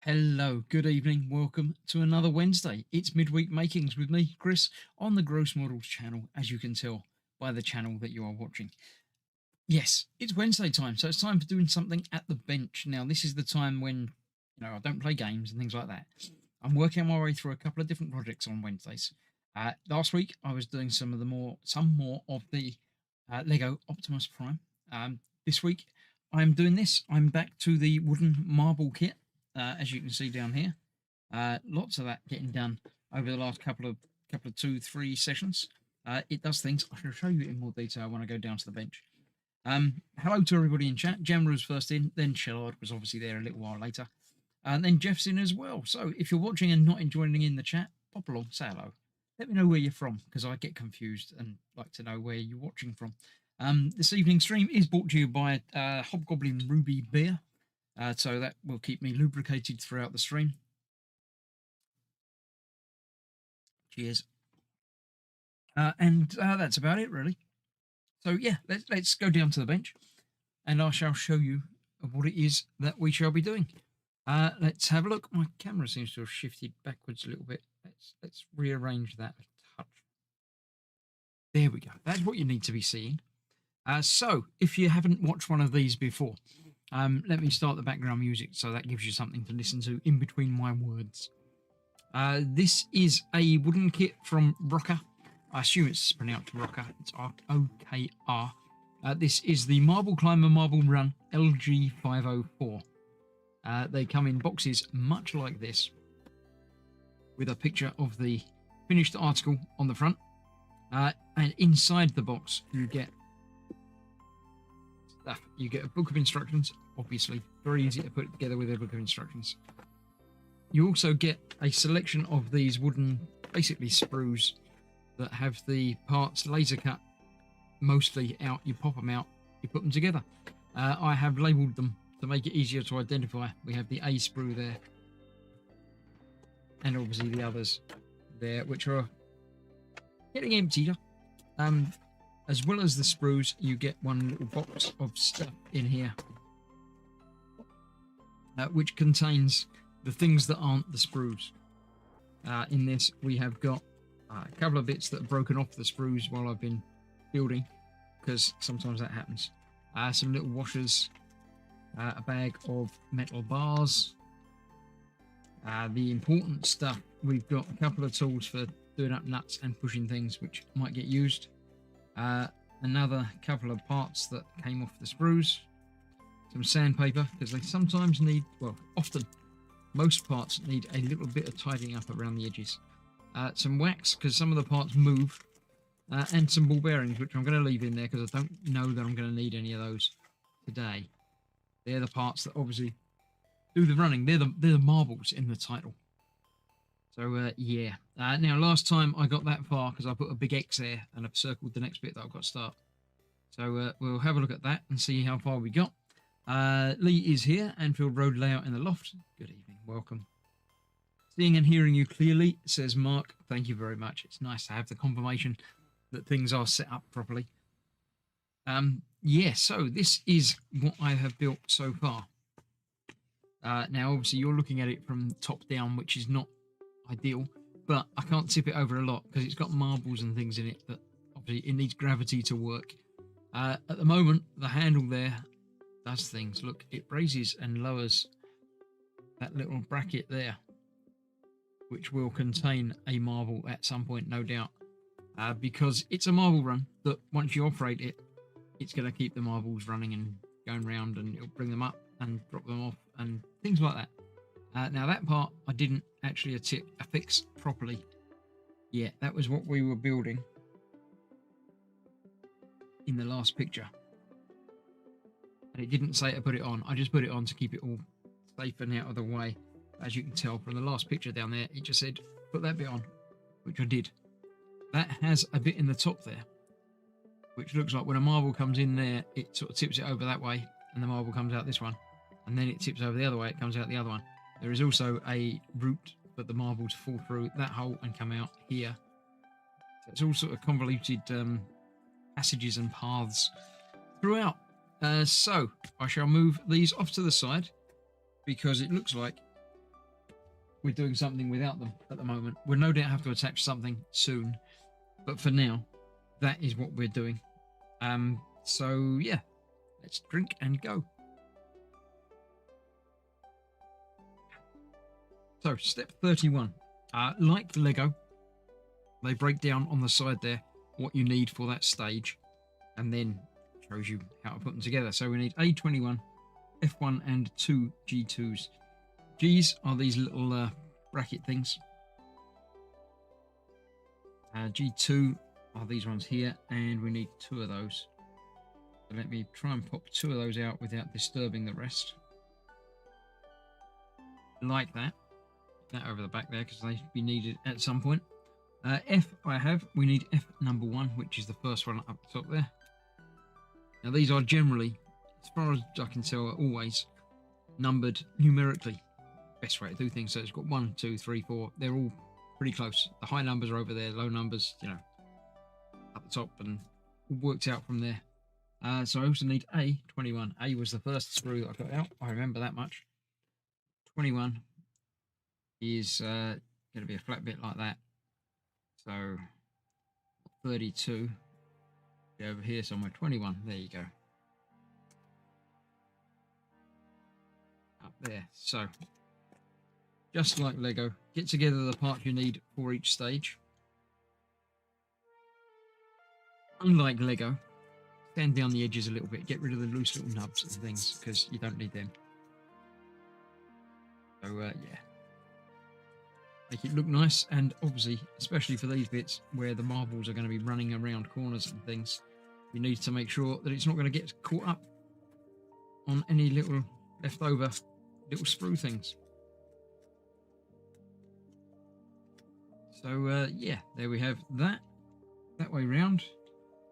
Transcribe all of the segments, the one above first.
Hello, good evening, welcome to another Wednesday. It's Midweek Makings with me, Chris, on the Gross Models channel, as you can tell by the channel that you are watching. Yes, it's Wednesday time, so it's time for doing something at the bench. Now, this is the time when, I don't play games and things like that. I'm working my way through a couple of different projects on Wednesdays. Last week, I was doing some more of the Lego Optimus Prime. This week, I'm doing this. I'm back to the wooden marble kit, as you can see down here. Lots of that getting done over the last couple of 2-3 sessions. It does things. I shall show you in more detail when I go down to the bench. Hello to everybody in chat. Gemma was first in, then Shellard was obviously there a little while later, and then Jeff's in as well. So if you're watching and not joining in the chat, pop along, say hello. Let me know where you're from, because I get confused and like to know where you're watching from. This evening's stream is brought to you by Hobgoblin Ruby Beer, so that will keep me lubricated throughout the stream. Cheers. And that's about it, really. So yeah, let's go down to the bench, and I shall show you what it is that we shall be doing. Let's have a look. My camera seems to have shifted backwards a little bit. Let's rearrange that a touch. There we go. That's what you need to be seeing. So if you haven't watched one of these before, let me start the background music so that gives you something to listen to in between my words. This is a wooden kit from Rocker. I assume it's pronounced Rocker. It's R-O-K-R. This is the Marble Climber Marble Run LG504. They come in boxes much like this, with a picture of the finished article on the front. And inside the box, you get stuff. You get a book of instructions, obviously. Very easy to put together with a book of instructions. You also get a selection of these wooden, basically sprues, that have the parts laser cut mostly out. You pop them out, you put them together. I have labelled them to make it easier to identify. We have the A sprue there, and obviously the others there, which are getting emptier. As well as the sprues, you get one little box of stuff in here, which contains the things that aren't the sprues. In this, we have got a couple of bits that are broken off the sprues while I've been building, because sometimes that happens. Some little washers, a bag of metal bars. The important stuff, we've got a couple of tools for doing up nuts and pushing things which might get used. Another couple of parts that came off the sprues. Some sandpaper, because they sometimes need, well, often, most parts need a little bit of tidying up around the edges. Some wax, because some of the parts move, and some ball bearings, which I'm going to leave in there because I don't know that I'm going to need any of those today. They're the parts that obviously do the running. They're the marbles in the title. So yeah. Now last time I got that far because I put a big X there and I've circled the next bit that I've got to start. So we'll have a look at that and see how far we got. Lee is here, Anfield Road layout in the loft. Good evening, welcome. Seeing and hearing you clearly, says Mark. Thank you very much. It's nice to have the confirmation that things are set up properly. Yeah, so this is what I have built so far. Now, obviously, you're looking at it from top down, which is not ideal, but I can't tip it over a lot because it's got marbles and things in it that obviously it needs gravity to work. At the moment, the handle there does things. Look, it raises and lowers that little bracket there, which will contain a marble at some point, no doubt, because it's a marble run that once you operate it, it's going to keep the marbles running and going round, and it'll bring them up and drop them off and things like that. Now that part I didn't actually affix properly yet. That was what we were building in the last picture, and it didn't say to put it on. I just put it on to keep it all safe and out of the way. As you can tell from the last picture down there, it just said put that bit on, which I did. That has a bit in the top there, which looks like when a marble comes in there, it sort of tips it over that way, and the marble comes out this one, and then it tips over the other way, it comes out the other one. There is also a route for the marble to fall through that hole and come out here. So it's all sort of convoluted passages and paths throughout. So I shall move these off to the side because it looks like we're doing something without them at the moment. We'll no doubt have to attach something soon, but for now, that is what we're doing. So yeah, let's drink and go. So step 31. Like Lego, they break down on the side there what you need for that stage, and then shows you how to put them together. So we need A21, F1 and 2 G2s. Gs are these little bracket things. G2 are these ones here, and we need 2 of those. So let me try and pop 2 of those out without disturbing the rest. Like that. That over the back there because they be needed at some point. We need F number 1, which is the first one up the top there. Now these are generally, as far as I can tell, always numbered numerically. Best way to do things. So it's got 1, 2, 3, 4. They're all pretty close. The high numbers are over there, low numbers, up the top, and worked out from there. So I also need A21. A was the first screw that I got out. I remember that much. 21 is going to be a flat bit like that. So 32. Go over here somewhere. 21. There you go. Up there. So just like Lego, get together the parts you need for each stage. Unlike Lego, stand down the edges a little bit, get rid of the loose little nubs and things because you don't need them. So yeah, make it look nice, and obviously, especially for these bits where the marbles are going to be running around corners and things, you need to make sure that it's not going to get caught up on any little leftover little sprue things. So yeah, there we have that way round.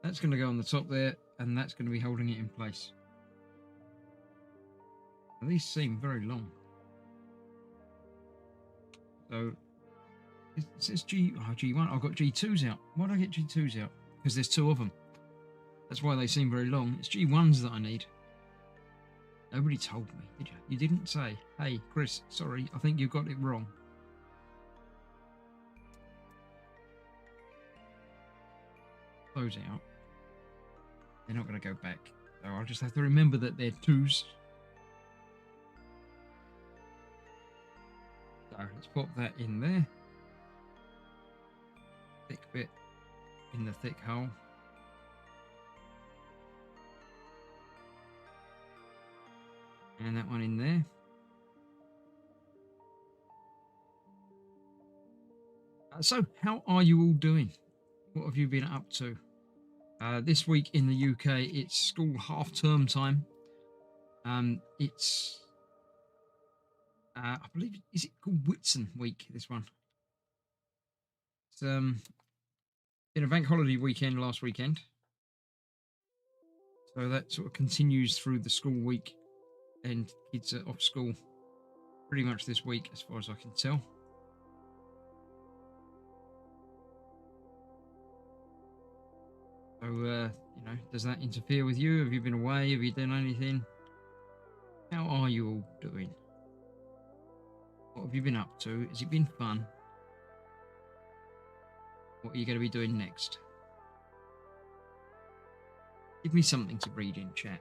That's going to go on the top there, and that's going to be holding it in place. Now, these seem very long. So it says G1. I've got G2s out. Why did I get G2s out? Because there's 2 of them. That's why they seem very long. It's G1s that I need. Nobody told me, did you? You didn't say, hey, Chris, sorry, I think you got it wrong. Those out. They're not going to go back. So I'll just have to remember that they're 2s. So let's pop that in there. Thick bit in the thick hole. And that one in there. So how are you all doing? What have you been up to? This week in the UK, it's school half-term time. It's, I believe, is it called Whitsun week, this one? It's been a bank holiday weekend last weekend. So that sort of continues through the school week, and kids are off school pretty much this week, as far as I can tell. So, does that interfere with you? Have you been away? Have you done anything? How are you all doing? What have you been up to? Has it been fun? What are you going to be doing next? Give me something to read in chat,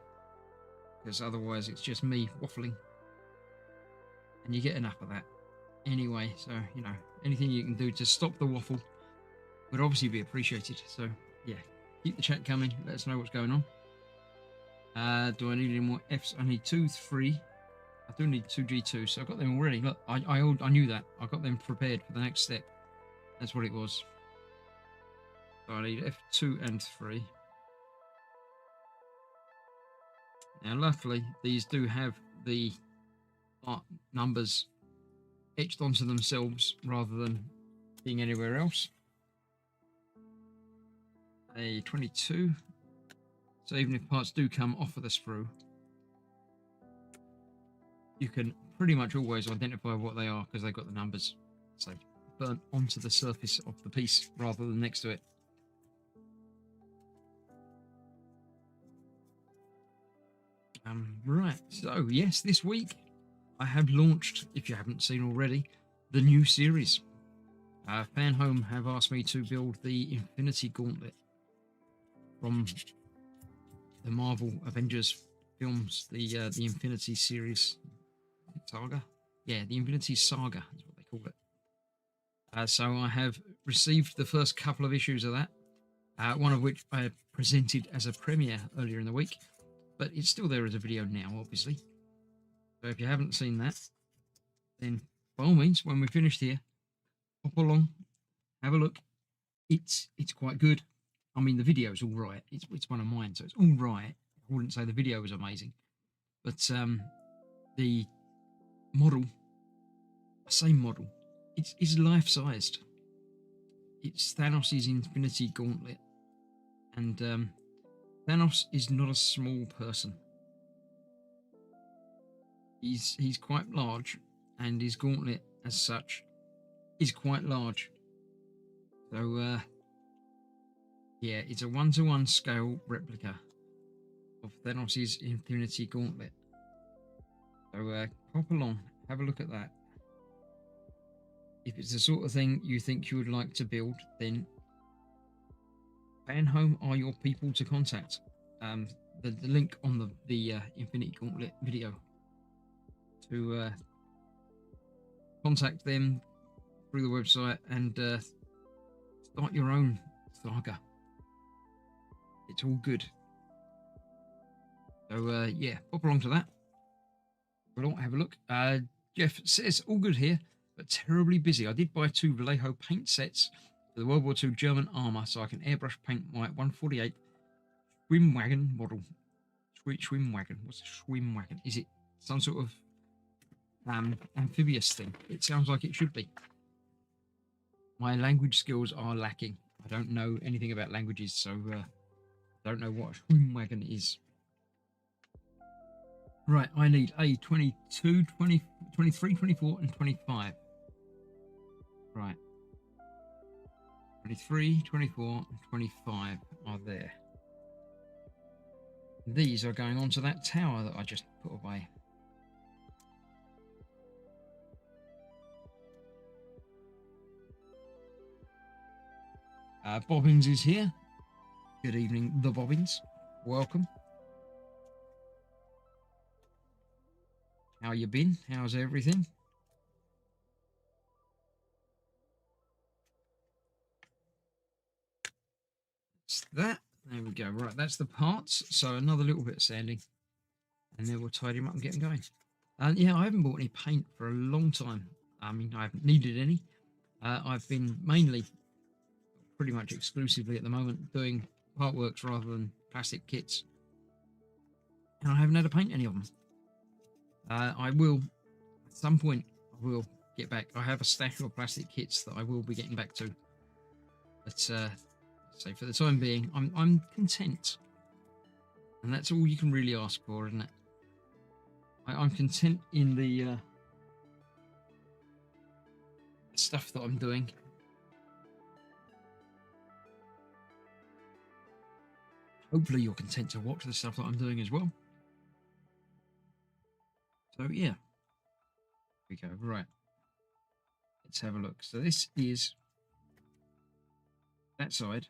because otherwise it's just me waffling, and you get enough of that anyway. So, anything you can do to stop the waffle would obviously be appreciated. So, yeah. Keep the chat coming. Let us know what's going on. Do I need any more Fs? I need 2, 3. I do need 2 G2s, so I got them already. Look, I knew that. I got them prepared for the next step. That's what it was. So I need F2 and 3. Now, luckily, these do have the numbers etched onto themselves rather than being anywhere else. A 22. So even if parts do come off of the sprue, you can pretty much always identify what they are because they've got the numbers, so burnt onto the surface of the piece rather than next to it. Right, so yes, this week I have launched, if you haven't seen already, the new series. Fan Home have asked me to build the Infinity Gauntlet from the Marvel Avengers films, the Infinity series saga. Yeah, the Infinity Saga is what they call it. So I have received the first couple of issues of that, one of which I presented as a premiere earlier in the week, but it's still there as a video now, obviously. So if you haven't seen that, then by all means, when we're finished here, hop along, have a look. It's quite good. I mean, the video's all right. It's one of mine, so it's all right. I wouldn't say the video was amazing, but the model, I say model, it's life-sized. It's Thanos' Infinity Gauntlet, and Thanos is not a small person. He's quite large, and his gauntlet, as such, is quite large. So, yeah, it's a 1-to-1 scale replica of Thanos' Infinity Gauntlet. So, pop along, have a look at that. If it's the sort of thing you think you would like to build, then Fan Home are your people to contact. The link on the Infinity Gauntlet video to contact them through the website and start your own saga. It's all good. So yeah, pop along to that. We'll have a look. Jeff says all good here, but terribly busy. I did buy 2 Vallejo paint sets for the World War II German armour, so I can airbrush paint my 148 swim wagon model. Swim wagon. What's a swim wagon? Is it some sort of amphibious thing? It sounds like it should be. My language skills are lacking. I don't know anything about languages, so I don't know what a swim wagon is. Right, I need a 22, 20, 23, 24, and 25. Right. 23, 24, and 25 are there. These are going onto that tower that I just put away. Bobbins is here. Good evening, the Bobbins. Welcome. How you been? How's everything? That's that. There we go. Right, that's the parts. So another little bit of sanding, and then we'll tidy them up and get them going. And yeah, I haven't bought any paint for a long time. I mean, I haven't needed any. I've been mainly, pretty much exclusively at the moment, doing artworks rather than plastic kits, and I haven't had to paint any of them. I will, at some point, I will get back. I have a stash of plastic kits that I will be getting back to. But so for the time being, I'm content, and that's all you can really ask for, isn't it? I'm content in the stuff that I'm doing. Hopefully, you're content to watch the stuff that I'm doing as well. So yeah, here we go. Right, let's have a look. So this is that side.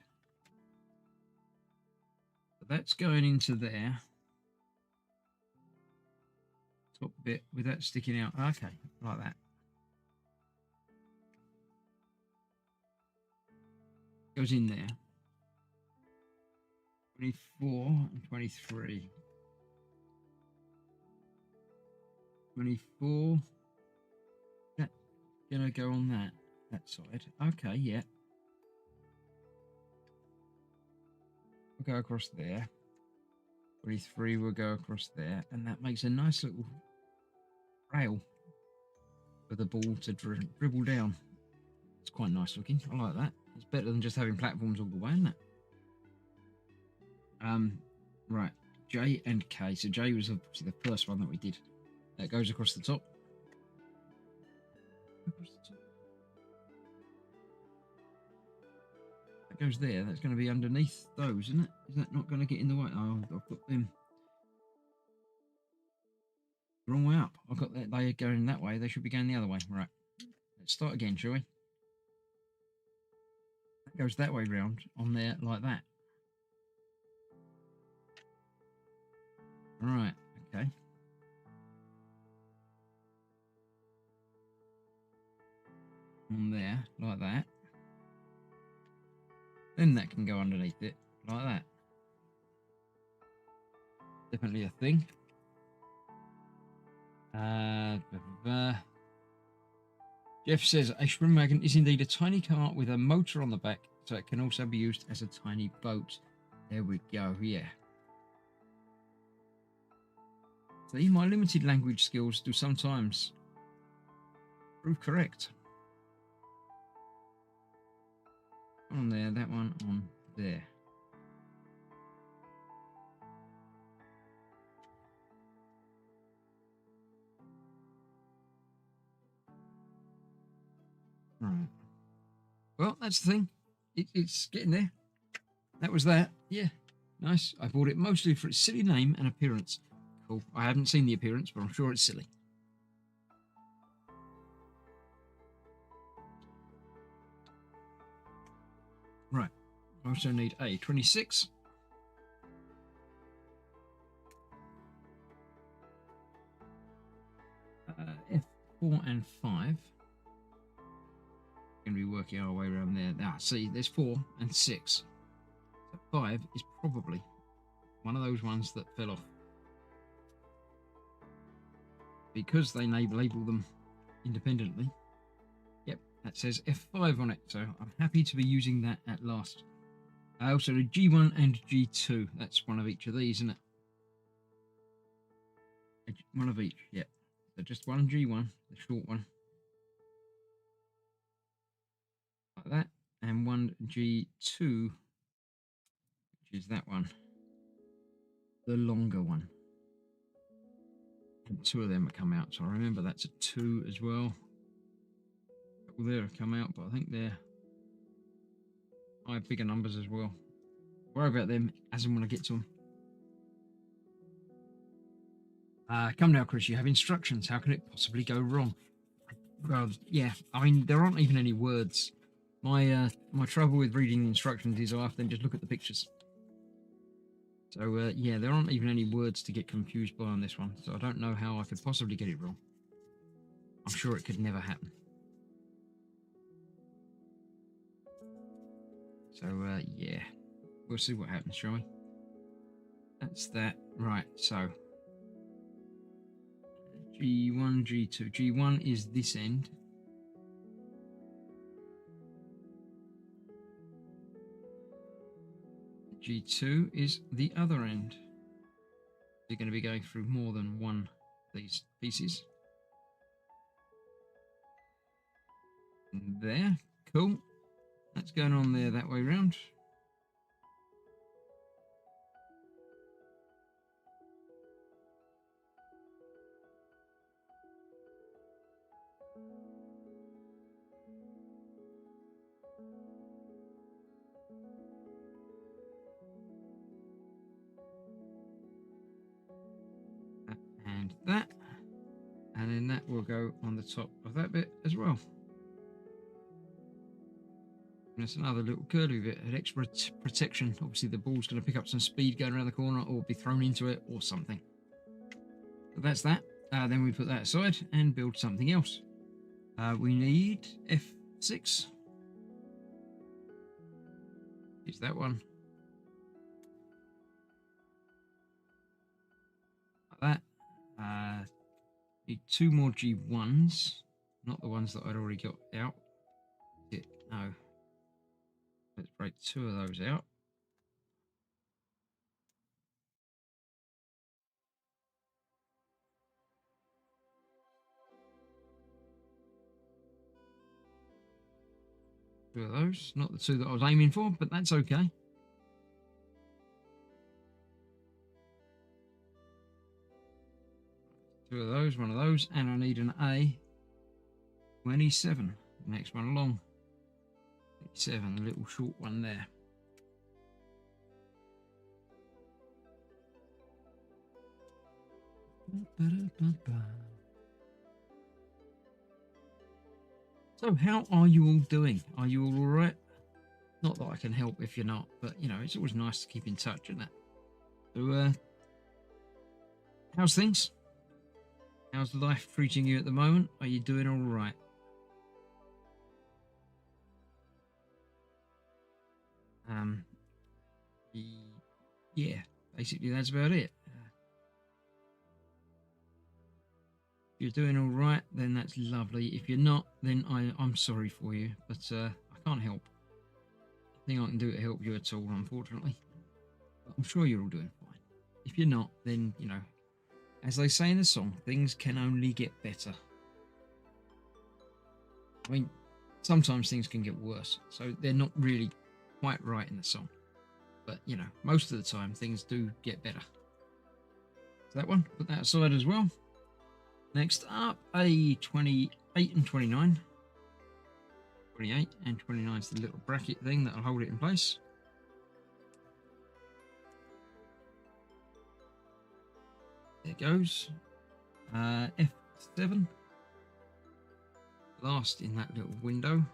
So that's going into there. Top bit with that sticking out. Okay, like that. Goes in there. 24 and 23. 24. That gonna go on that side. Okay, yeah. We'll go across there. 23 will go across there, and that makes a nice little rail for the ball to dribble down. It's quite nice looking. I like that. It's better than just having platforms all the way, isn't it? Right. J and K. So J was obviously the first one that we did. That goes across the top. That goes there. That's going to be underneath those, isn't it? Is that not going to get in the way? Oh, I've got them the wrong way up. I've got that. They are going that way. They should be going the other way. Right. Let's start again, shall we? That goes that way round on there like that. Right, okay. On there, like that. Then that can go underneath it, like that. Definitely a thing. Jeff says a shroom wagon is indeed a tiny car with a motor on the back, so it can also be used as a tiny boat. There we go, yeah. See, my limited language skills do sometimes prove correct. On there, that one on there. Right. Well, that's the thing. It's getting there. That was that. Yeah. Nice. I bought it mostly for its silly name and appearance. Cool. I haven't seen the appearance, but I'm sure it's silly. Right. I also need a 26. F4 and 5. Going to be working our way around there. Now, see, there's 4 and 6. So 5 is probably one of those ones that fell off. Because they label them independently. Yep, that says F5 on it, so I'm happy to be using that at last. I also do G1 and G2. That's one of each of these, isn't it? One of each, yeah. So just one G1, the short one. Like that. And one G2, which is that one. The longer one. And 2 of them have come out, so I remember that's a 2 as well. A couple there have come out, but I think they're bigger numbers as well. Worry about them as and when I get to them. Come now, Chris, you have instructions. How can it possibly go wrong? Well, yeah, I mean, there aren't even any words. My trouble with reading the instructions is I often just look at the pictures. So, yeah, there aren't even any words to get confused by on this one, so I don't know how I could possibly get it wrong. I'm sure it could never happen. So, yeah, we'll see what happens, shall we? That's that. Right, so G1, G2. G1 is this end. G2 is the other end. You're going to be going through more than one of these pieces. And there, cool. That's going on there that way round. And that. And then that will go on the top of that bit as well. And it's another little curly bit, an extra protection. Obviously the ball's going to pick up some speed going around the corner or be thrown into it or something. So that's that. Then we put that aside and build something else. We need F6. Is that one. Like that. Need 2 more G1s. Not the ones that I'd already got out. No. Let's break 2 of those out. Two of those. Not the 2 that I was aiming for, but that's okay. Two of those, one of those, and I need an A27. Next one along. 7, the little short one there. So how are you all doing? Are you all right? Not that I can help if you're not, but you know, it's always nice to keep in touch, isn't it? So, how's things? How's life treating you at the moment? Are you doing all right? Um, yeah, basically that's about it. If you're doing all right, then that's lovely. If you're not, then I'm sorry for you, but I can't help. Nothing I can do to help you at all, unfortunately. But I'm sure you're all doing fine. If you're not, then you know, as they say in the song, things can only get better. I mean, sometimes things can get worse, so they're not really quite right in the song. But you know, most of the time things do get better. So that one, put that aside as well. Next up, a 28 and 29. 28 and 29 is the little bracket thing that'll hold it in place. There it goes. F7. Last in that little window.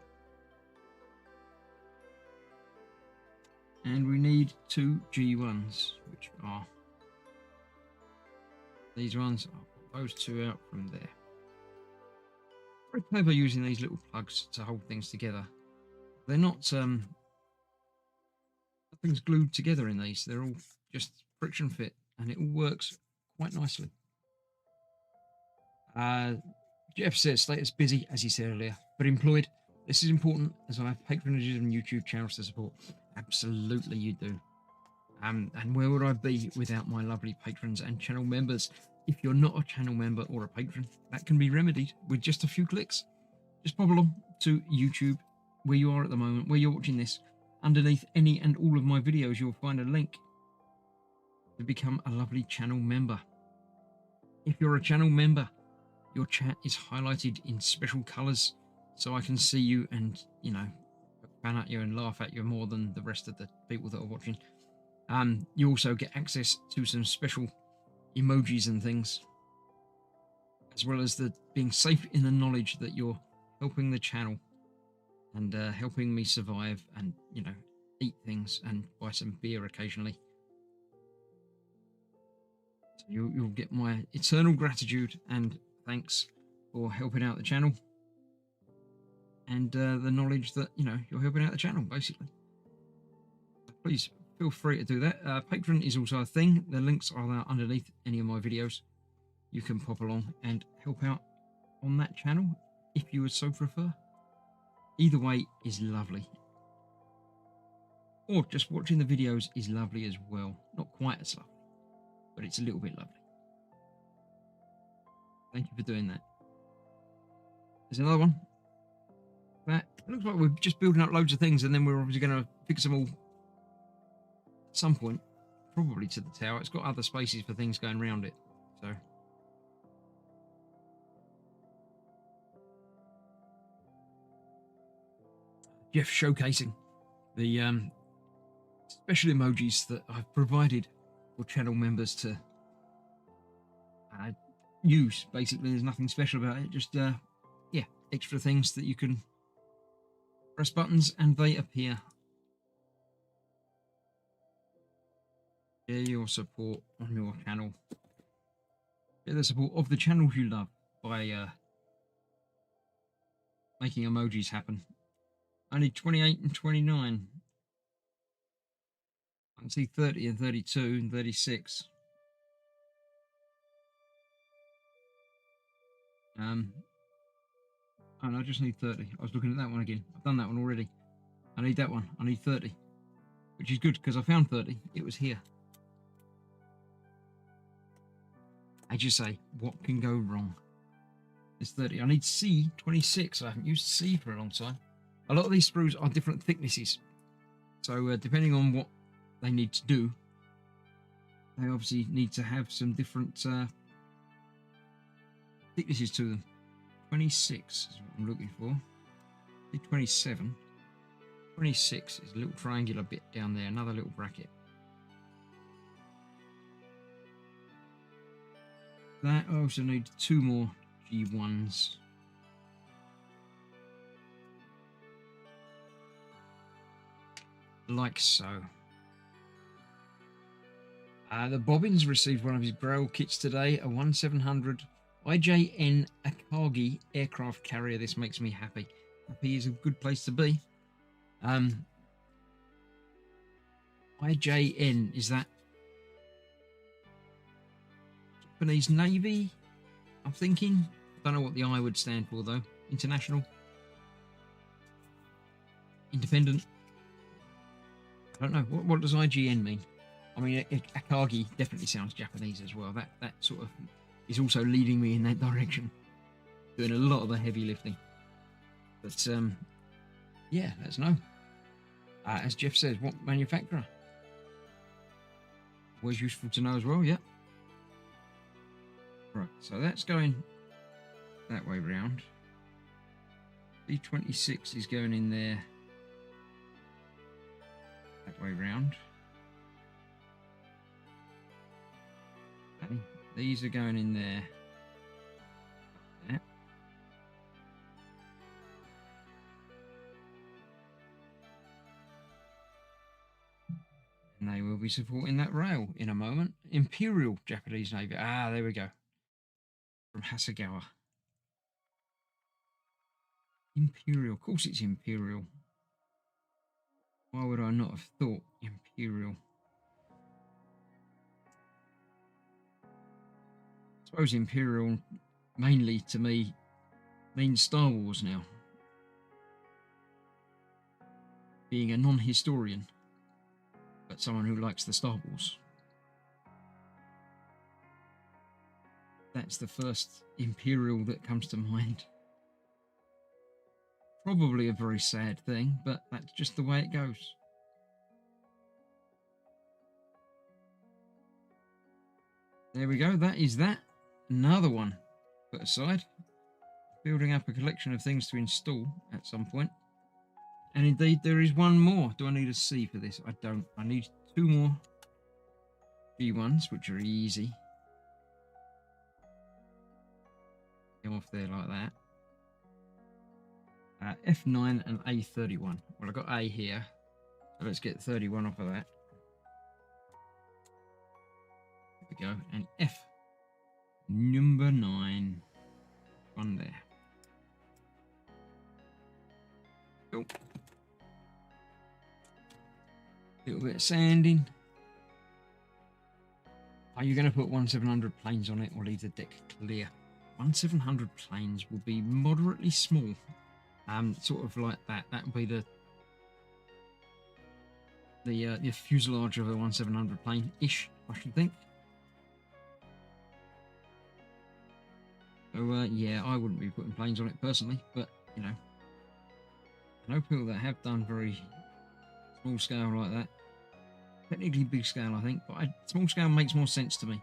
And we need two G1s, which are these ones. I'll put those two out from there. Very clever using these little plugs to hold things together. They're not nothing's glued together in these. They're all just friction fit, and it all works quite nicely. Jeff says status busy, as he said earlier, but employed. This is important as I have patronages and YouTube channels to support. Absolutely, you do. And where would I be without my lovely patrons and channel members? If you're not a channel member or a patron, that can be remedied with just a few clicks. Just pop along to YouTube, where you are at the moment, where you're watching this. Underneath any and all of my videos, you'll find a link to become a lovely channel member. If you're a channel member, your chat is highlighted in special colours, so I can see you and, you know, fan at you and laugh at you more than the rest of the people that are watching. You also get access to some special emojis and things, as well as the being safe in the knowledge that you're helping the channel and helping me survive and, you know, eat things and buy some beer occasionally. So you'll get my eternal gratitude and thanks for helping out the channel, and the knowledge that, you know, you're helping out the channel, basically. Please feel free to do that. Patreon is also a thing. The links are there underneath any of my videos. You can pop along and help out on that channel if you would so prefer. Either way is lovely. Or just watching the videos is lovely as well. Not quite as lovely, but it's a little bit lovely. Thank you for doing that. There's another one. That looks like we're just building up loads of things, and then we're obviously going to fix them all at some point, probably to the tower. It's got other spaces for things going around it, so. Jeff showcasing the special emojis that I've provided for channel members to use. Basically, there's nothing special about it, just yeah, extra things that you can press buttons and they appear. Share your support on your channel. Share the support of the channels you love by making emojis happen. Only 28 and 29. I can see 30 and 32 and 36. Oh no, I just need 30. I was looking at that one again. I've done that one already. I need that one. I need 30. Which is good because I found 30. It was here. As you say, what can go wrong? It's 30. I need C, 26. I haven't used C for a long time. A lot of these sprues are different thicknesses. So depending on what they need to do, they obviously need to have some different thicknesses to them. 26 is what I'm looking for. 27. 26 is a little triangular bit down there, another little bracket. That I also need 2 more G1s. like so. The Bobbins received one of his Grail kits today, a 1700 IJN Akagi aircraft carrier. This makes me happy. Happy is a good place to be. IJN, is that Japanese Navy? I'm thinking. Don't know what the I would stand for though. International? Independent? I don't know. What does IGN mean? I mean, Akagi definitely sounds Japanese as well. That sort of is also leading me in that direction. Doing a lot of the heavy lifting. But, yeah, let's know. As Jeff says, what manufacturer? Always useful to know as well, yeah. Right, so that's going that way round. B26 is going in there that way round. Okay, these are going in there. Like and they will be supporting that rail in a moment. Imperial Japanese Navy. Ah, there we go. From Hasegawa. Imperial. Of course it's Imperial. Why would I not have thought Imperial? I suppose Imperial mainly to me means Star Wars now. Being a non-historian, but someone who likes the Star Wars. That's the first Imperial that comes to mind. Probably a very sad thing, but that's just the way it goes. There we go. That is that. Another one put aside. Building up a collection of things to install at some point. And indeed, there is one more. Do I need a C for this? I don't. I need 2 more G1s, which are easy. Go off there like that. F9 and A31. Well, I've got A here. So let's get 31 off of that. There we go. And F. Number 9. One there. Cool. Little bit of sanding. Are you going to put 1700 planes on it or leave the deck clear? 1700 planes will be moderately small. Sort of like that. That would be the fuselage of a 1700 plane-ish, I should think. So, yeah, I wouldn't be putting planes on it personally, but, you know, I know people that have done very small scale like that. Technically big scale, I think, but small scale makes more sense to me.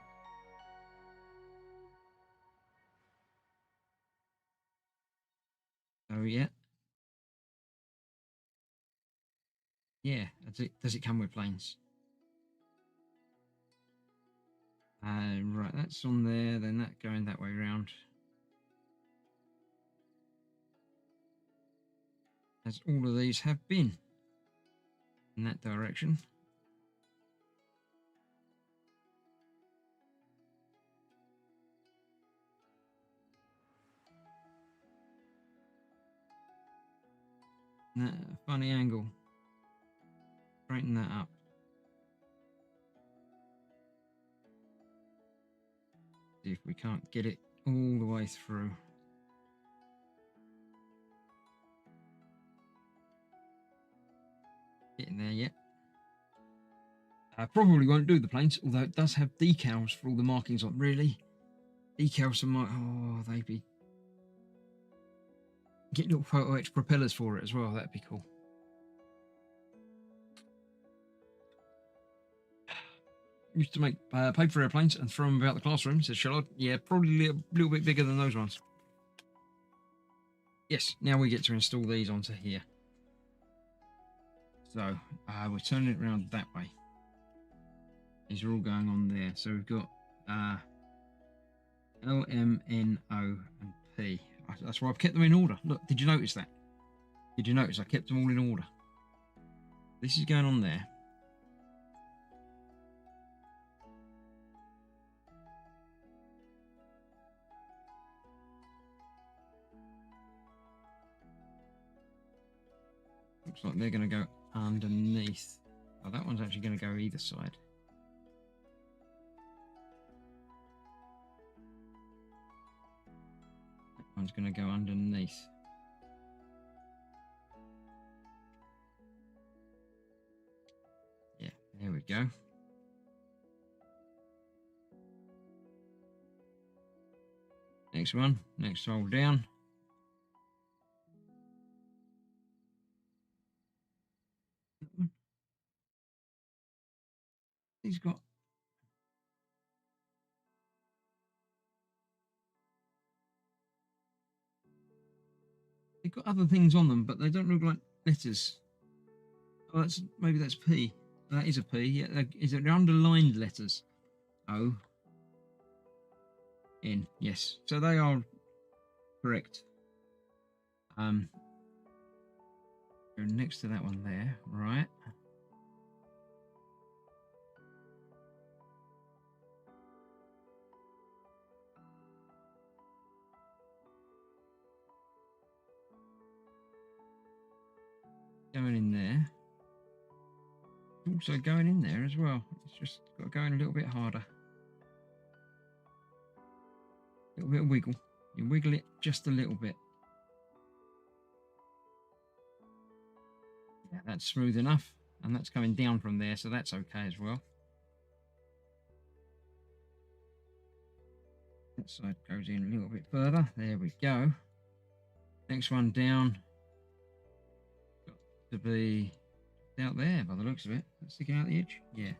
So, yeah. Yeah, that's it. Does it come with planes? Right, that's on there, then that going that way round. As all of these have been in that direction. Funny angle. Straighten that up. See if we can't get it all the way through. Getting there yet? I probably won't do the planes, although it does have decals for all the markings on. Really? Decals for my... Oh, they'd be... Get little photo etch propellers for it as well. That'd be cool. Used to make paper airplanes and throw them about the classroom, says Charlotte. Yeah, probably a little bit bigger than those ones. Yes, now we get to install these onto here. So, we're turning it around that way. These are all going on there. So we've got L, M, N, O, and P. That's why I've kept them in order. Look, did you notice that? Did you notice I kept them all in order? This is going on there. Looks like they're going to go underneath. Oh, that one's actually going to go either side. That one's going to go underneath. Yeah, there we go. Next one, next hole down. He's got they've got other things on them, but they don't look like letters. Oh, maybe that's P. That is a P. Yeah, is it underlined letters? O. N. Yes. So they are correct. Go next to that one there, right? Going in there. Also going in there as well. It's just got to go in a little bit harder. A little bit of wiggle. You wiggle it just a little bit. Yeah, that's smooth enough. And that's coming down from there, so that's okay as well. That side goes in a little bit further. There we go. Next one down. Got to be out there by the looks of it. Sticking out the edge. Yeah.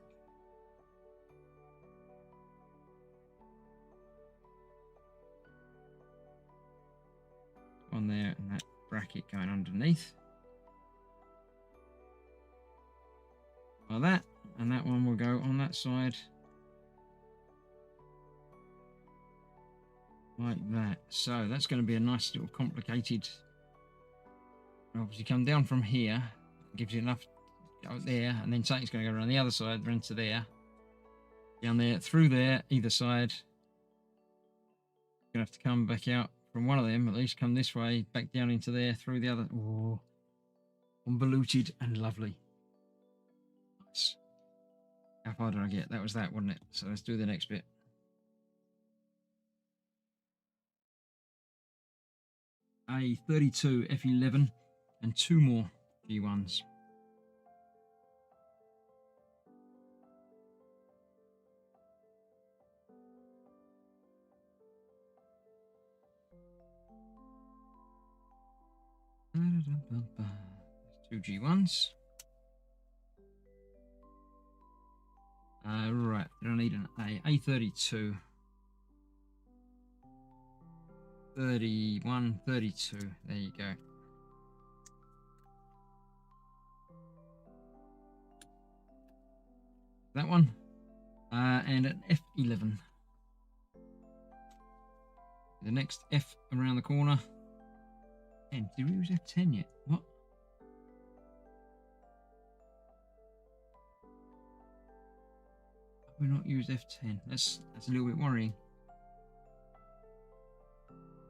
On there, and that bracket going underneath. Like that. And that one will go on that side. Like that. So that's going to be a nice little complicated. Obviously come down from here. Gives you enough out there, and then something's going to go around the other side, run to there, down there, through there, either side. You're going to have to come back out from one of them, at least come this way, back down into there, through the other. Oh, convoluted and lovely. Nice. How far did I get? That was that, wasn't it? So let's do the next bit. A 32 F11 and 2 more G1s. Two G1s. Right, I need an A32. 31, 32. There you go. That one. And an F11. The next F around the corner. 10. Did we use F10 yet? What? Have we not used F10? That's a little bit worrying.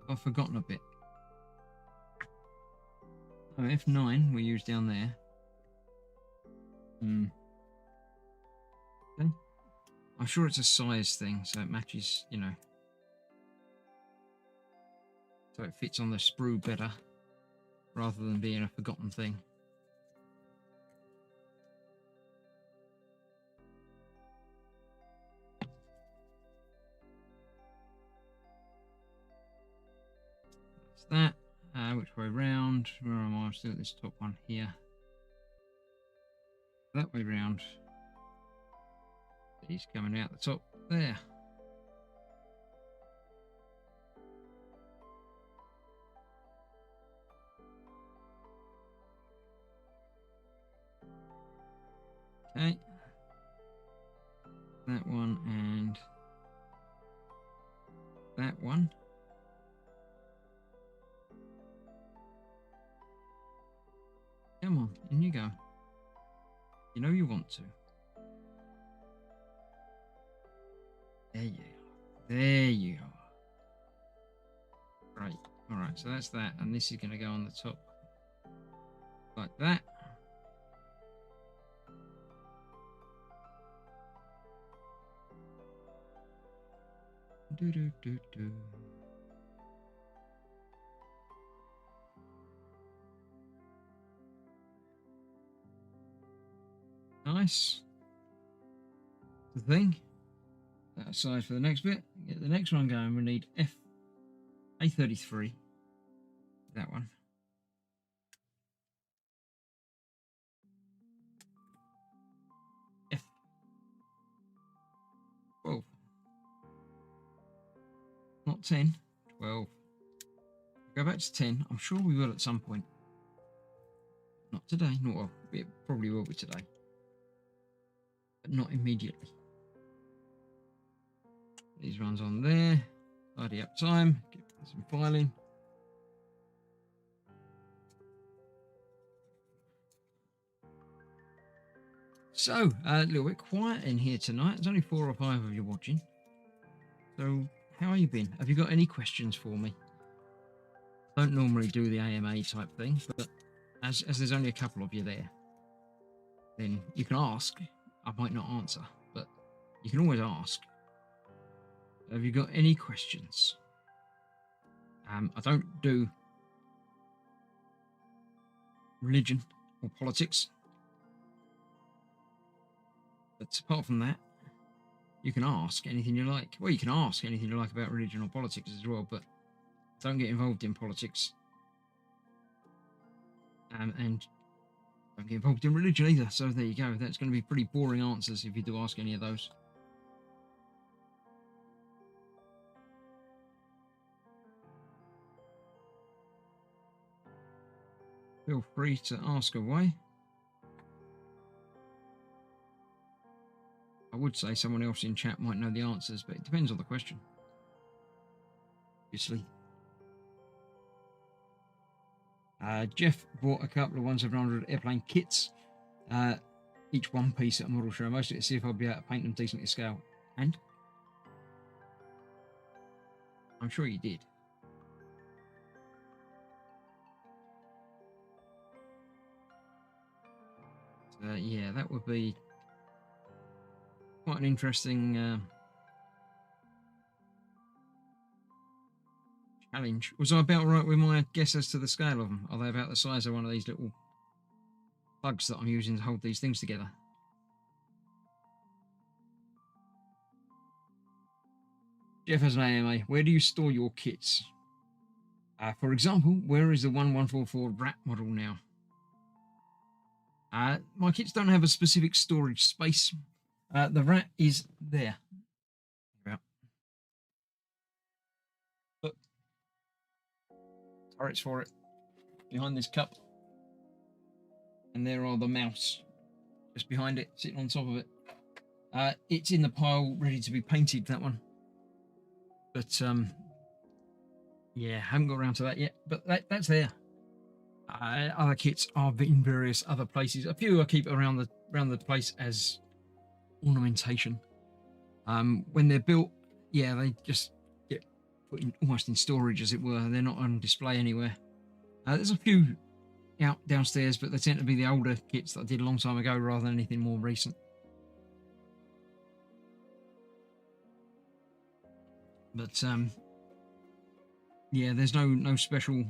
I've forgotten a bit. Oh, F9 we used down there. Okay. I'm sure it's a size thing, so it matches, you know. So it fits on the sprue better, rather than being a forgotten thing. That's that. Which way round? Where am I? I'm still at this top one here. That way round. He's coming out the top there. Okay. That one and that one. Come on, in you go. You know you want to. There you are. There you are. Right. All right. So that's that, and this is going to go on the top like that. Do do do do. Nice. The thing. That aside for the next bit. Get the next one going. We need A33. That one. F12. Not 10. 12. Go back to 10. I'm sure we will at some point. Not today. Not well. It probably will be today. But not immediately. These ones on there. Tidy up time. Get some filing. So, a little bit quiet in here tonight. There's only 4 or 5 of you watching. So, how have you been? Have you got any questions for me? I don't normally do the AMA type thing, but as there's only a couple of you there, then you can ask. I might not answer, but you can always ask. Have you got any questions? I don't do religion or politics. But apart from that, you can ask anything you like. Well, you can ask anything you like about religion or politics as well, but don't get involved in politics. And don't get involved in religion either. So there you go. That's going to be pretty boring answers if you do ask any of those. Feel free to ask away. I would say someone else in chat might know the answers, but it depends on the question. Obviously. Jeff bought a couple of 1700 airplane kits, each one piece at a model show, mostly to see if I'd be able to paint them decently to scale. And I'm sure you did. So, yeah, that would be quite an interesting challenge. Was I about right with my guess as to the scale of them? Are they about the size of one of these little plugs that I'm using to hold these things together? Jeff has an AMA. Where do you store your kits? For example, where is the 1144 rat model now? My kits don't have a specific storage space. The rat is there. Look. Turrets for it. Behind this cup. And there are the mouse. Just behind it, sitting on top of it. It's in the pile, ready to be painted, that one. But, yeah, haven't got around to that yet. But that's there. Other kits are in various other places. A few I keep around the place as ornamentation. When they're built, yeah, they just get put in almost in storage, as it were. They're not on display anywhere. There's a few out downstairs, but they tend to be the older kits that I did a long time ago rather than anything more recent. But yeah, there's no special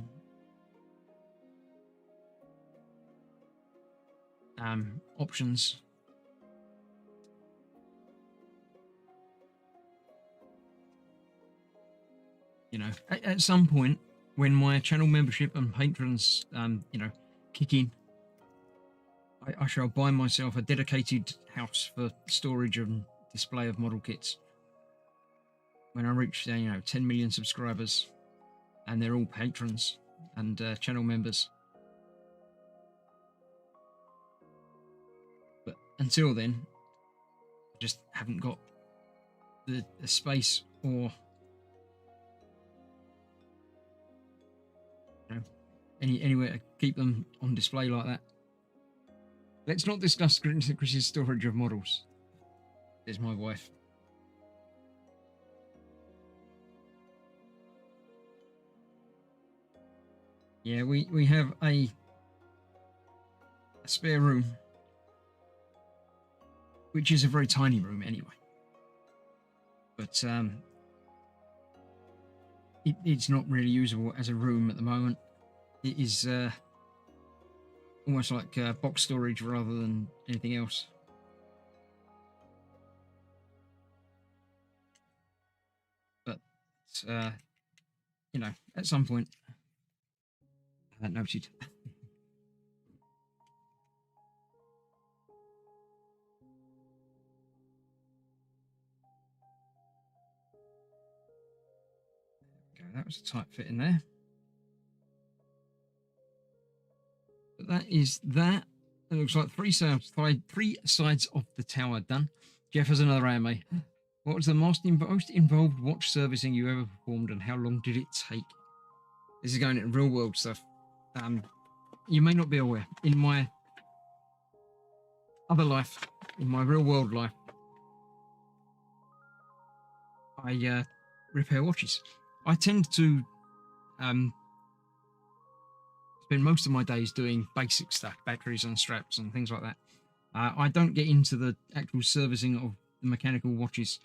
options. You know, at some point when my channel membership and patrons, you know, kick in, I shall buy myself a dedicated house for storage and display of model kits. When I reach, you know, 10 million subscribers, and they're all patrons and channel members. But until then, I just haven't got the space or, you know, anywhere to keep them on display like that. Let's not discuss Chris's storage of models. There's my wife. Yeah, we have a spare room, which is a very tiny room anyway. But it's not really usable as a room at the moment. It is almost like box storage rather than anything else. But you know, at some point, noted. Okay, that was a tight fit in there. But that is that. It looks like three sides of the tower done. Jeff has another AMA. What was the most involved watch servicing you ever performed, and how long did it take? This is going into real world stuff. You may not be aware. In my other life, in my real world life, I repair watches. I tend to spend most of my days doing basic stuff, batteries and straps and things like that. I don't get into the actual servicing of the mechanical watches.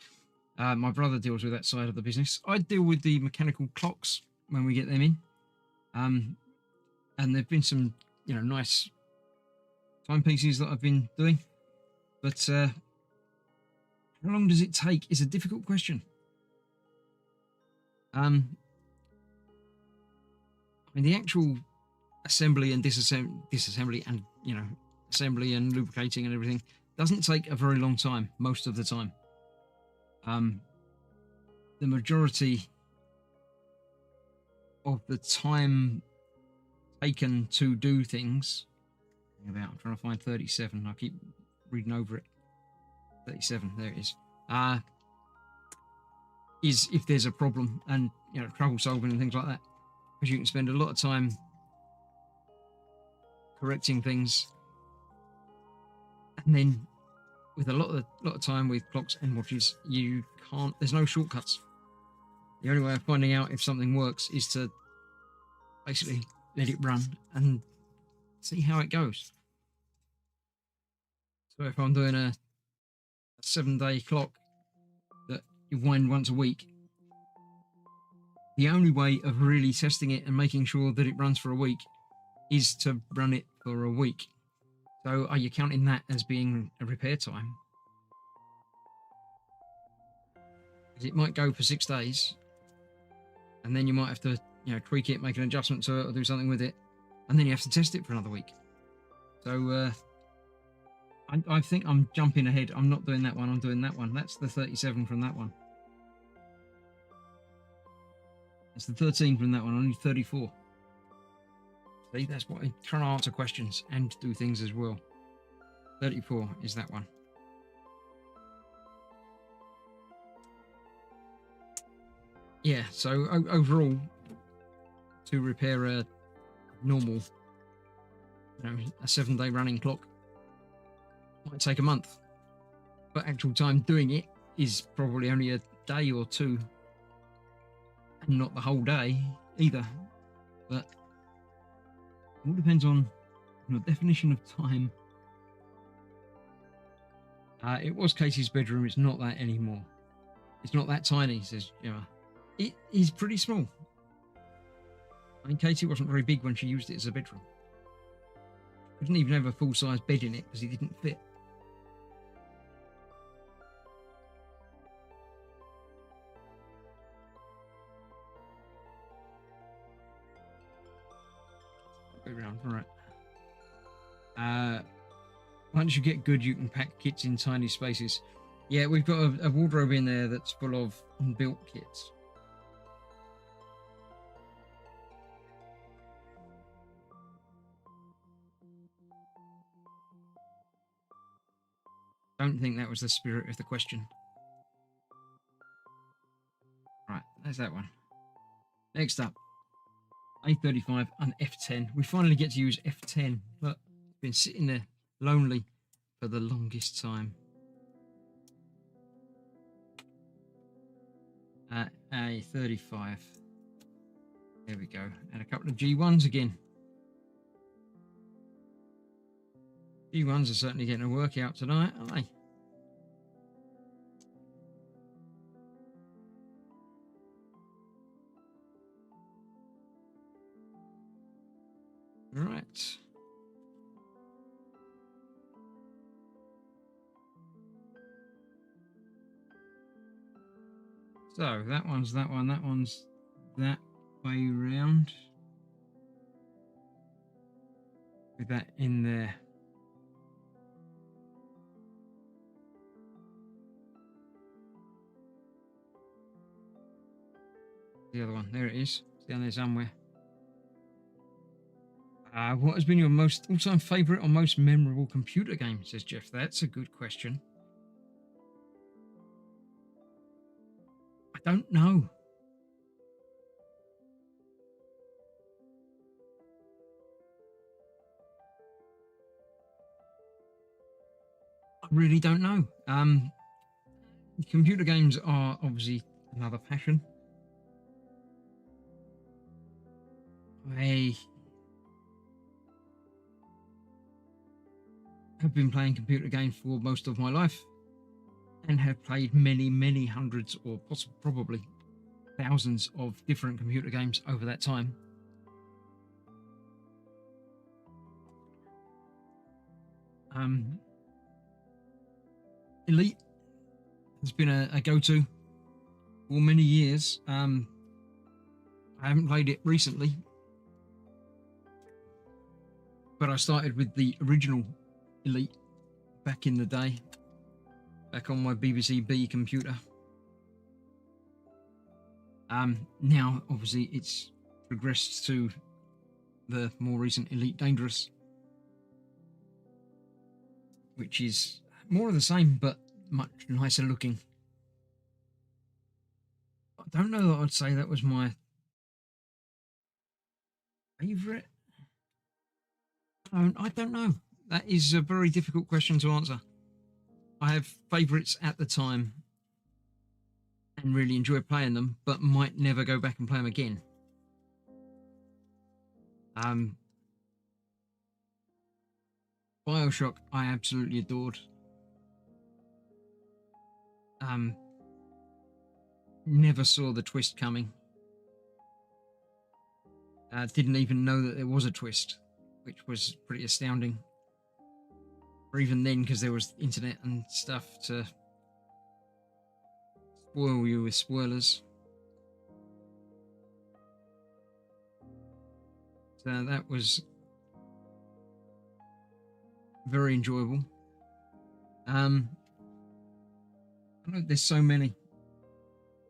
My brother deals with that side of the business. I deal with the mechanical clocks when we get them in. And there've been some, nice timepieces that I've been doing. But how long does it take is a difficult question. I mean, the actual assembly and disassembly and, assembly and lubricating and everything doesn't take a very long time most of the time. The majority of the time taken to do things, I'm trying to find 37. I keep reading over it. 37, there it is if there's a problem and, trouble solving and things like that. Because you can spend a lot of time correcting things, and then with a lot of time with clocks and watches, there's no shortcuts. The only way of finding out if something works is to basically let it run and see how it goes. So if I'm doing a 7-day clock that you wind once a week, the only way of really testing it and making sure that it runs for a week is to run it for a week. So are you counting that as being a repair time? Because it might go for 6 days, and then you might have to, tweak it, make an adjustment to it, or do something with it, and then you have to test it for another week. So I think I'm jumping ahead. I'm not doing that one. I'm doing that one. That's the 37 from that one. That's the 13 from that one. Only 34. See, that's what I'm trying to answer questions and do things as well. 34 is that one. Yeah, so overall, to repair a normal, a 7-day running clock might take a month. But actual time doing it is probably only a day or two. And not the whole day either. But it all depends on your definition of time. It was Casey's bedroom. It's not that anymore. It's not that tiny, says Gemma. It is pretty small. I mean, Katie wasn't very big when she used it as a bedroom. She didn't even have a full-size bed in it because it didn't fit. Go around, all right. Once you get good, you can pack kits in tiny spaces. Yeah, we've got a wardrobe in there that's full of unbuilt kits. Don't think that was the spirit of the question. Right, there's that one. Next up, A35 and F10. We finally get to use F10, but it's been sitting there lonely for the longest time. A 35. There we go. And a couple of G1s again. G1s are certainly getting a workout tonight, aren't they? Right. So that one's that one, that one's that way round. With that in there. The other one, there it is. It's down there somewhere. What has been your most all-time favourite or most memorable computer game? Says Jeff. That's a good question. I don't know. I really don't know. Computer games are obviously another passion. I have been playing computer games for most of my life and have played many, many hundreds or probably thousands of different computer games over that time. Elite has been a go-to for many years. I haven't played it recently, but I started with the original Elite back in the day, back on my BBC B computer. Now, obviously, it's progressed to the more recent Elite Dangerous, which is more of the same, but much nicer looking. I don't know that I'd say that was my favourite. I don't know. That is a very difficult question to answer. I have favourites at the time and really enjoy playing them, but might never go back and play them again. BioShock, I absolutely adored. Never saw the twist coming. Didn't even know that there was a twist, which was pretty astounding. Or even then, because there was internet and stuff to spoil you with spoilers. So that was very enjoyable. I know there's so many.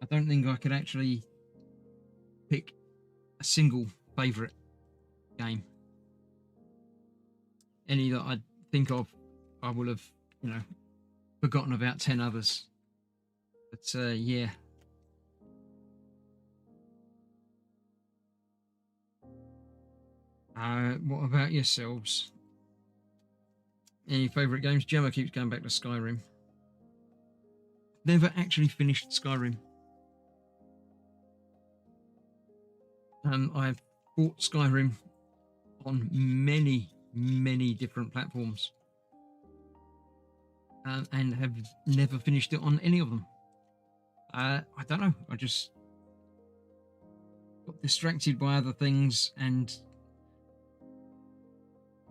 I don't think I could actually pick a single favourite game. Any that I think of, I will have, forgotten about 10 others. But yeah. What about yourselves? Any favourite games? Gemma keeps going back to Skyrim. Never actually finished Skyrim. I've bought Skyrim on many, many different platforms. And have never finished it on any of them. I don't know. I just got distracted by other things and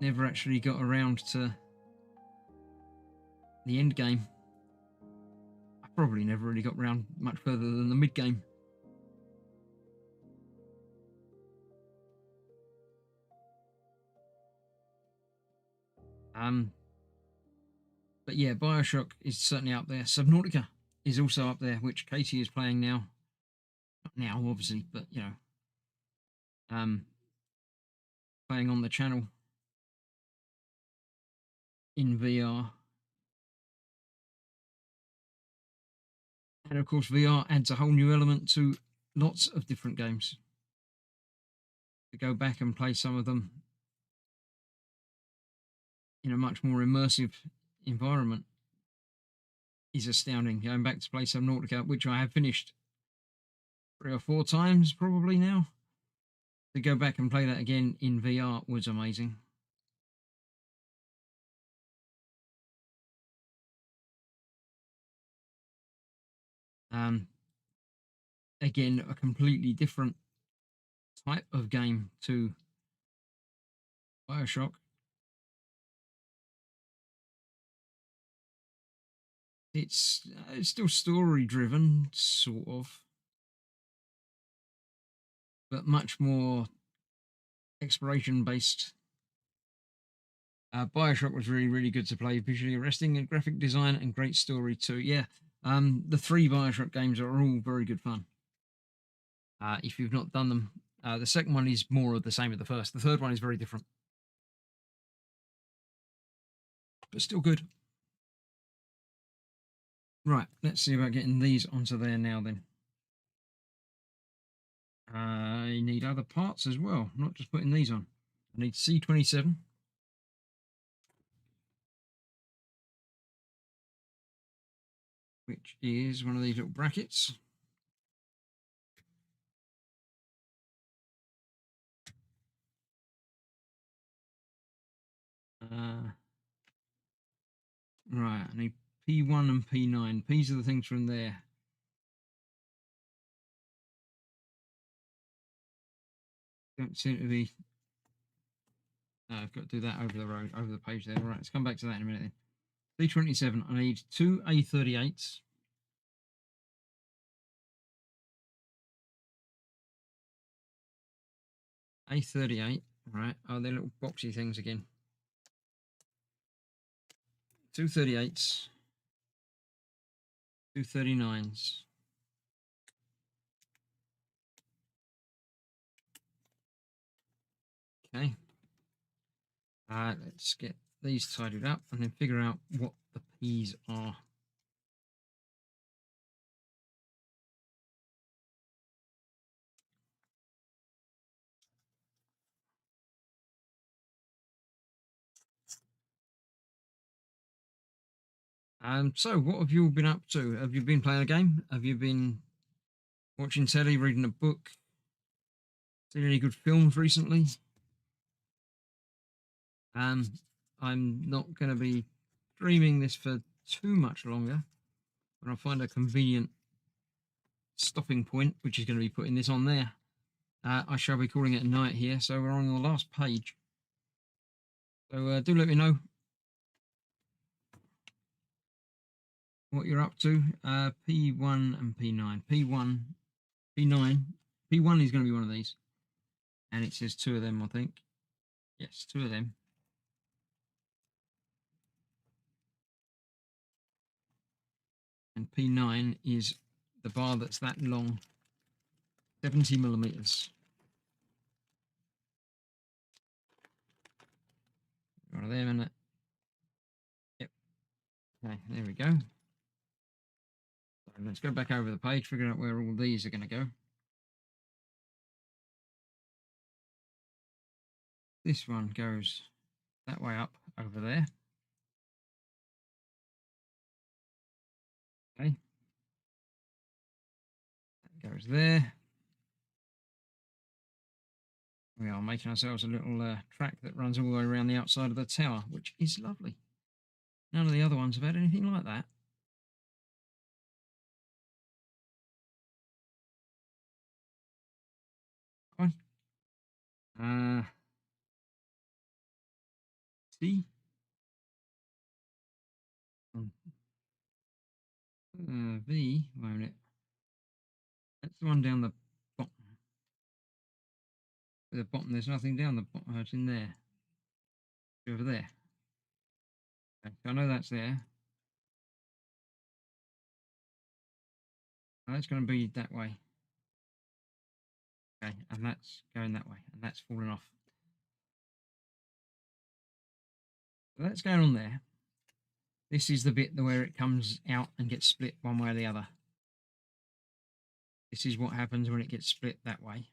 never actually got around to the end game. I probably never really got around much further than the mid game. But yeah, BioShock is certainly up there. Subnautica is also up there, which Katie is playing now. Not now, obviously, but playing on the channel in VR. And of course, VR adds a whole new element to lots of different games. To go back and play some of them in a much more immersive environment is astounding. Going back to play Subnautica, which I have finished 3 or 4 times probably now, to go back and play that again in VR was amazing. Again, a completely different type of game to Bioshock. It's still story driven, sort of, but much more exploration based. Bioshock was really, really good to play, visually arresting and graphic design and great story too. Yeah, the 3 Bioshock games are all very good fun. If you've not done them, the second one is more of the same as the first. The third one is very different, but still good. Right, let's see about getting these onto there now then. I need other parts as well, not just putting these on. I need C27. Which is one of these little brackets. Right, I need P1 and P9. P's are the things from there. Don't seem to be... No, I've got to do that over the road, over the page there. Right, let's come back to that in a minute then. C27, I need 2 A38s. A38, right. Oh, they're little boxy things again. 2 38s. 2 39s. Okay. Let's get these tidied up and then figure out what the P's are. So what have you all been up to? Have you been playing a game? Have you been watching telly, reading a book? Seen any good films recently? I'm not going to be streaming this for too much longer, but I'll find a convenient stopping point, which is going to be putting this on there. I shall be calling it a night here, so we're on the last page. So do let me know what you're up to. P1 and P9. P1, P9. P1 is going to be one of these, and it says 2 of them, I think. Yes, 2 of them. And P9 is the bar that's that long, 70 millimeters. One of them, and yep. Okay, there we go. So let's go back over the page, figure out where all these are going to go. This one goes that way up over there. Okay. That goes there. We are making ourselves a little track that runs all the way around the outside of the tower, which is lovely. None of the other ones have had anything like that. Fine. C. V. Wait a minute. That's the one down the bottom. At the bottom, there's nothing down the bottom. Oh, it's in there. Over there. Okay, so I know that's there. And that's going to be that way. Okay, and that's going that way, and that's falling off. So that's going on there. This is the bit where it comes out and gets split one way or the other. This is what happens when it gets split that way.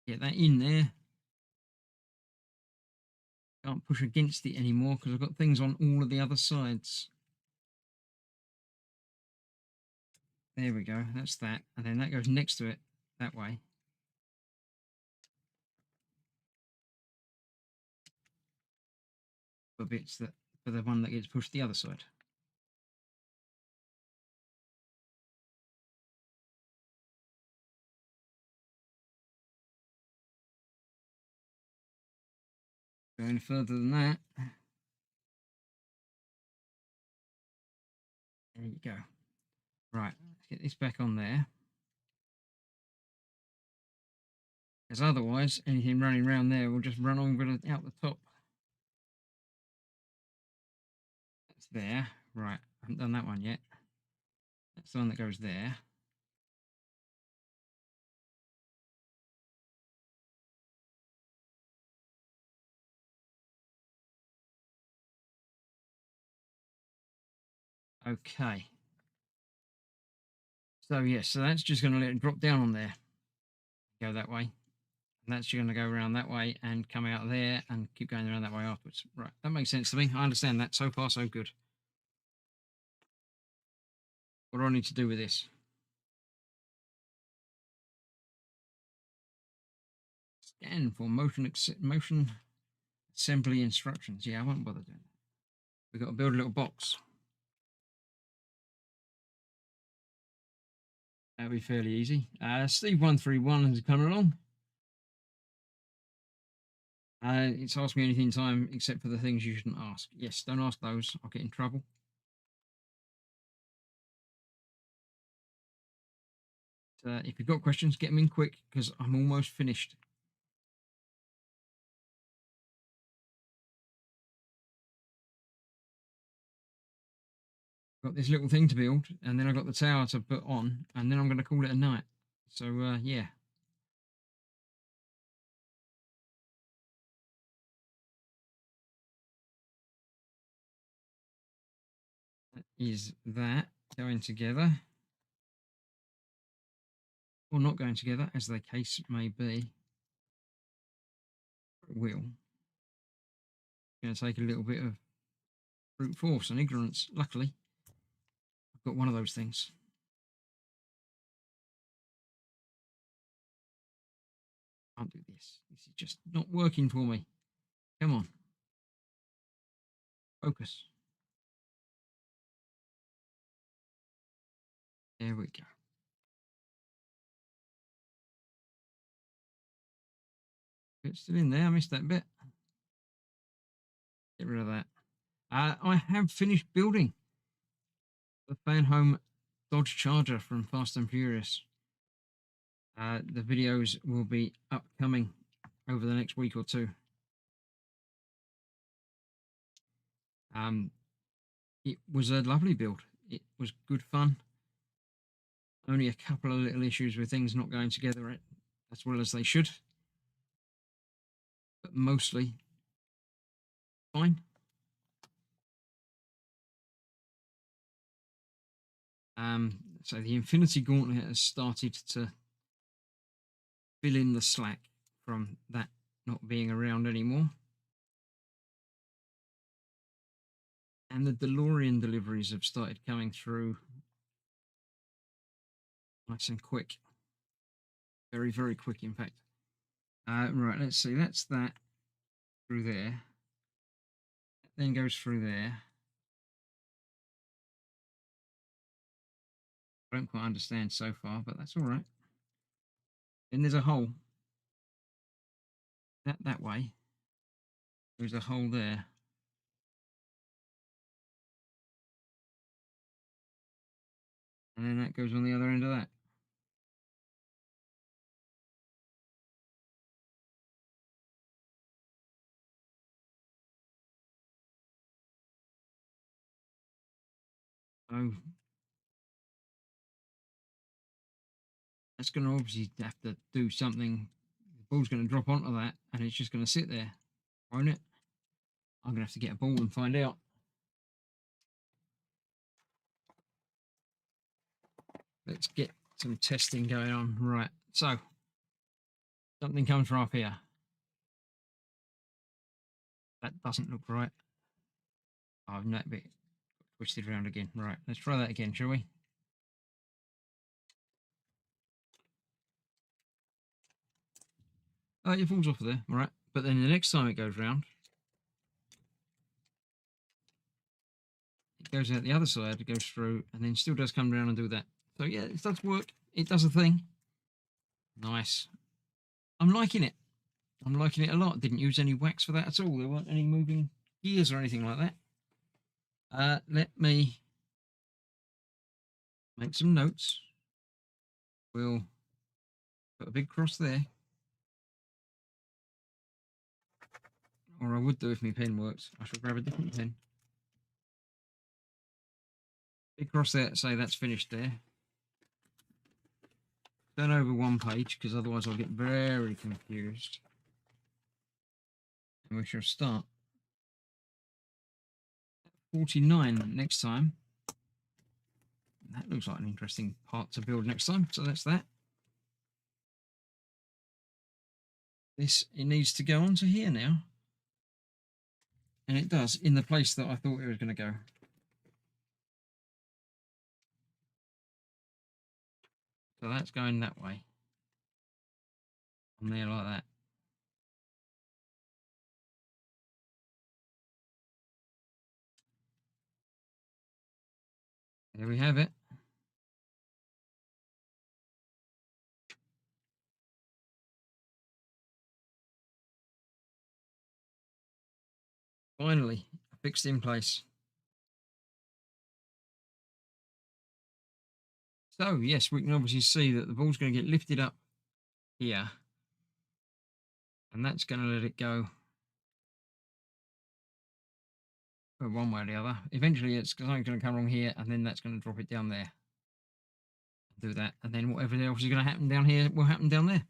Get that in there. Can't push against it anymore because I've got things on all of the other sides. There we go. That's that. And then that goes next to it that way. For bits that, for the one that gets pushed the other side. Going further than that. There you go. Right, let's get this back on there. Because otherwise, anything running around there will just run over out the top. That's there. Right, I haven't done that one yet. That's the one that goes there. Okay. So, yes, so that's just going to let it drop down on there. Go that way. And that's going to go around that way and come out there and keep going around that way afterwards. Right, that makes sense to me. I understand that. So far, so good. What do I need to do with this? Scan for motion assembly instructions. Yeah, I won't bother doing that. We've got to build a little box. That'll be fairly easy. Steve131 is coming along. It's asked me anything time except for the things you shouldn't ask. Yes, don't ask those. I'll get in trouble. If you've got questions, get them in quick because I'm almost finished. Got this little thing to build, and then I've got the tower to put on, and then I'm going to call it a night. So, yeah. That is that going together. Or not going together, as the case may be. It will. It's going to take a little bit of brute force and ignorance. Luckily, I've got one of those things. Can't do this. This is just not working for me. Come on. Focus. There we go. It's still in there. I missed that bit. Get rid of that. I have finished building the fan home Dodge Charger from Fast and Furious. The videos will be upcoming over the next week or two. It was a lovely build. It was good fun. Only a couple of little issues with things not going together as well as they should, but mostly fine. So the Infinity Gauntlet has started to fill in the slack from that not being around anymore. And the DeLorean deliveries have started coming through nice and quick. Very, very quick, in fact. Right, let's see. That's that through there. That then goes through there. I don't quite understand so far, but that's all right. Then there's a hole. That way. There's a hole there. And then that goes on the other end of that. So that's going to obviously have to do something. The ball's going to drop onto that, and it's just going to sit there, won't it? I'm going to have to get a ball and find out. Let's get some testing going on. Right, so Something comes from up here. That doesn't look right. Oh, that bit twisted around again. Right, let's try that again, shall we? Oh, it falls off of there, right? But then the next time it goes round, it goes out the other side, it goes through, and then still does come around and do that. So yeah, it does work. It does a thing. Nice. I'm liking it. I'm liking it a lot. Didn't use any wax for that at all. There weren't any moving gears or anything like that. Let me make some notes. We'll put a big cross there. Or I would do if my pen works. I shall grab a different pen. Big cross there, say that's finished there. Turn over one page, because otherwise I'll get very confused. And we shall start 49 next time. That looks like an interesting part to build next time, so that's that. This, it needs to go onto here now. And it does, in the place that I thought it was going to go. So that's going that way. On there like that. There we have it. Finally, fixed in place. So, yes, we can obviously see that the ball's going to get lifted up here. And that's going to let it go one way or the other. Eventually, it's going to come along here, and then that's going to drop it down there. Do that, and then whatever else is going to happen down here will happen down there.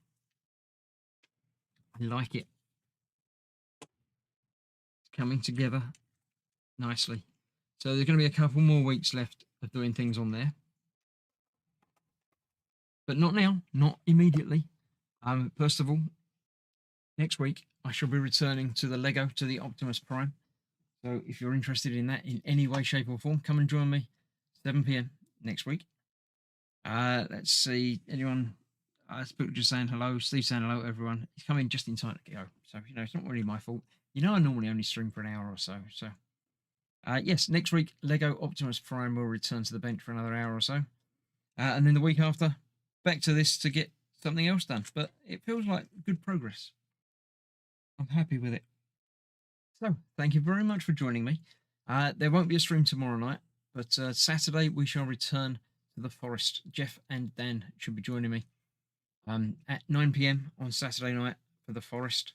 I like it. It's coming together nicely. So there's going to be a couple more weeks left of doing things on there. But not now, not immediately. First of all, next week, I shall be returning to the Lego, to the Optimus Prime. So if you're interested in that in any way, shape or form, come and join me 7 p.m. next week. Let's see, anyone, people just saying hello, Steve saying hello, everyone. He's coming just in time to go. So, you know, it's not really my fault. You know, I normally only stream for an hour or so. So, yes, next week, Lego Optimus Prime will return to the bench for another hour or so. And then the week after, back to this to get something else done. But it feels like good progress. I'm happy with it. So, thank you very much for joining me. There won't be a stream tomorrow night, but Saturday we shall return to the forest. Jeff and Dan should be joining me at 9 p.m. on Saturday night for the forest,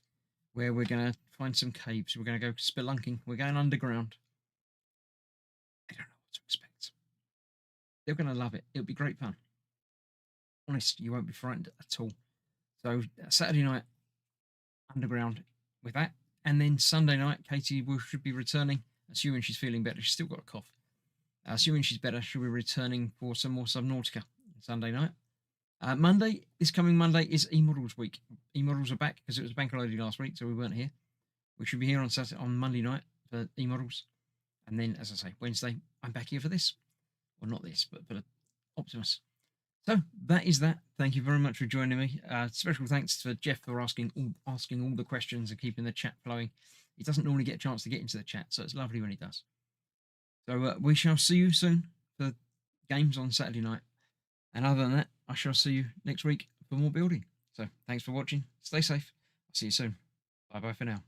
where we're going to find some caves. We're going to go spelunking. We're going underground. I don't know what to expect. They're going to love it. It'll be great fun. Honest, you won't be frightened at all. So Saturday night, underground with that. And then Sunday night, Katie should be returning, assuming she's feeling better. She's still got a cough. Assuming she's better, she'll be returning for some more Subnautica Sunday night. Monday, this coming Monday, is eModels week. eModels are back because it was bank holiday last week, so we weren't here. We should be here on Monday night for eModels. And then, as I say, Wednesday, I'm back here for this. Well, not this, but for Optimus. So that is that. Thank you very much for joining me. Special thanks to Jeff for asking all the questions and keeping the chat flowing. He doesn't normally get a chance to get into the chat, so it's lovely when he does. So we shall see you soon for games on Saturday night. And other than that, I shall see you next week for more building. So thanks for watching. Stay safe. I'll see you soon. Bye-bye for now.